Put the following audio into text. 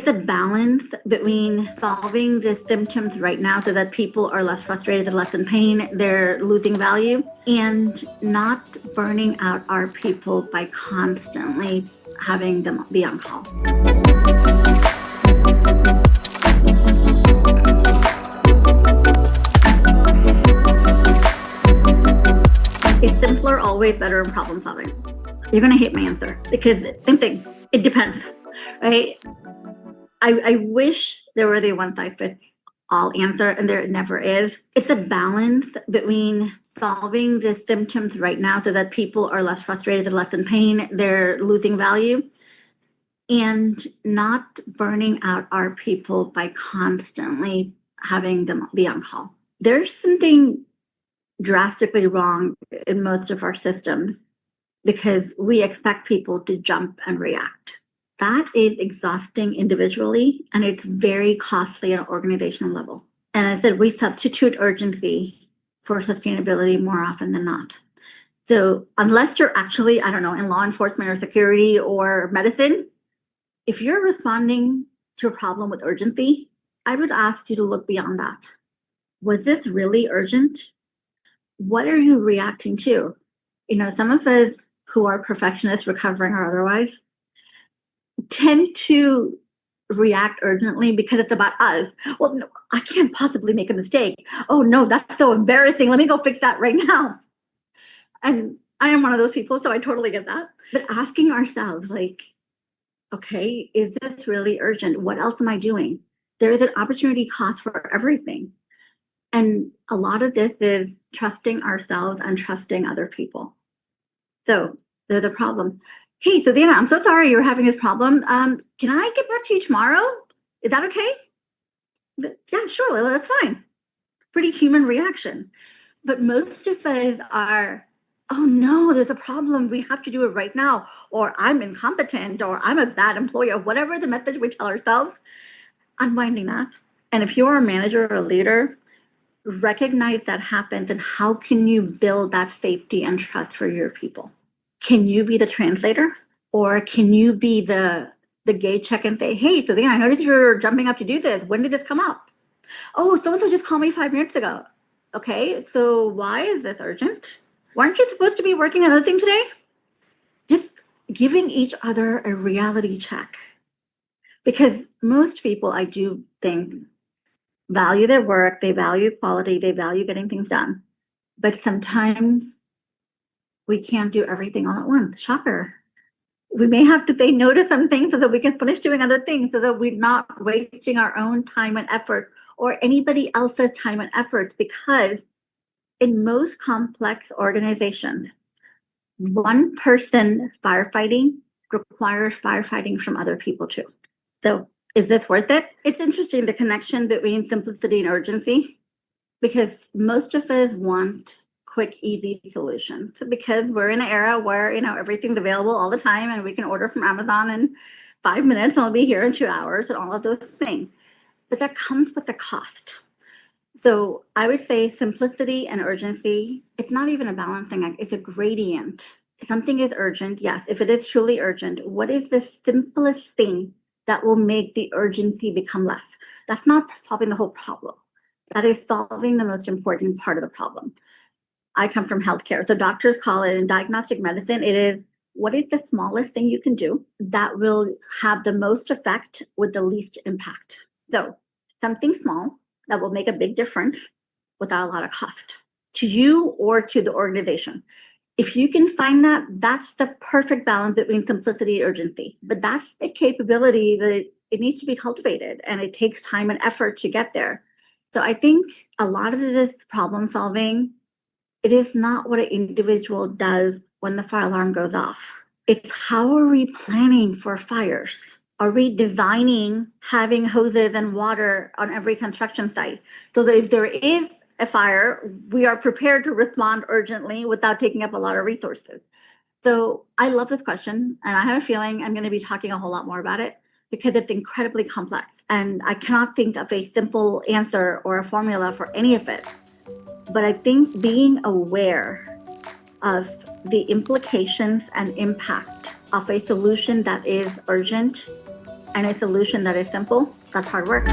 It's a balance between solving the symptoms right now so that people are less frustrated, they're less in pain, they're losing value, and not burning out our people by constantly having them be on call. Is simpler always better in problem solving? You're going to hate my answer because same thing. It depends, right? I wish there were the one size fits all answer, and there never is. It's a balance between solving the symptoms right now so that people are less frustrated, they're less in pain, they're losing value, and not burning out our people by constantly having them be on call. There's something drastically wrong in most of our systems because we expect people to jump and react. That is exhausting individually, and it's very costly at an organizational level. And I said we substitute urgency for sustainability more often than not. So unless you're actually, I don't know, in law enforcement or security or medicine, if you're responding to a problem with urgency, I would ask you to look beyond that. Was this really urgent? What are you reacting to? You know, some of us who are perfectionists, recovering or otherwise, tend to react urgently because it's about us. Well, no, I can't possibly make a mistake. Oh no, that's so embarrassing. Let me go fix that right now. And I am one of those people, so I totally get that. But asking ourselves, like, okay, is this really urgent? What else am I doing? There is an opportunity cost for everything. And a lot of this is trusting ourselves and trusting other people. So there's a problem. Hey, Savannah, I'm so sorry you're having this problem. Can I get back to you tomorrow? Is that okay? Yeah, sure, Lila, that's fine. Pretty human reaction. But most of us are, oh no, there's a problem. We have to do it right now. Or I'm incompetent, or I'm a bad employee, or whatever the message we tell ourselves, unwinding that. And if you're a manager or a leader, recognize that happens and how can you build that safety and trust for your people? Can you be the translator, or can you be the gate check and say, hey, so I noticed you're jumping up to do this. When did this come up? Oh, so-and-so just called me 5 minutes ago. Okay, so why is this urgent? Weren't you supposed to be working on another thing today? Just giving each other a reality check. Because most people, I do think, value their work, they value quality, they value getting things done. But sometimes we can't do everything all at once. Shocker. We may have to say no to some things so that we can finish doing other things, so that we're not wasting our own time and effort or anybody else's time and effort, because in most complex organizations, one person firefighting requires firefighting from other people too. So is this worth it? It's interesting, the connection between simplicity and urgency, because most of us want quick, easy solutions, because we're in an era where, you know, everything's available all the time and we can order from Amazon in 5 minutes and I'll be here in 2 hours and all of those things. But that comes with a cost. So I would say simplicity and urgency, it's not even a balancing act, it's a gradient. If something is urgent, yes, if it is truly urgent, what is the simplest thing that will make the urgency become less? That's not solving the whole problem. That is solving the most important part of the problem. I come from healthcare, so doctors call it, in diagnostic medicine, it is, what is the smallest thing you can do that will have the most effect with the least impact? So something small that will make a big difference without a lot of cost to you or to the organization. If you can find that, that's the perfect balance between simplicity and urgency. But that's the capability that it needs to be cultivated, and it takes time and effort to get there. So I think a lot of this problem solving, it is not what an individual does when the fire alarm goes off. It's how are we planning for fires? Are we designing having hoses and water on every construction site so that if there is a fire, we are prepared to respond urgently without taking up a lot of resources? So I love this question, and I have a feeling I'm going to be talking a whole lot more about it because it's incredibly complex, and I cannot think of a simple answer or a formula for any of it. But I think being aware of the implications and impact of a solution that is urgent and a solution that is simple, that's hard work.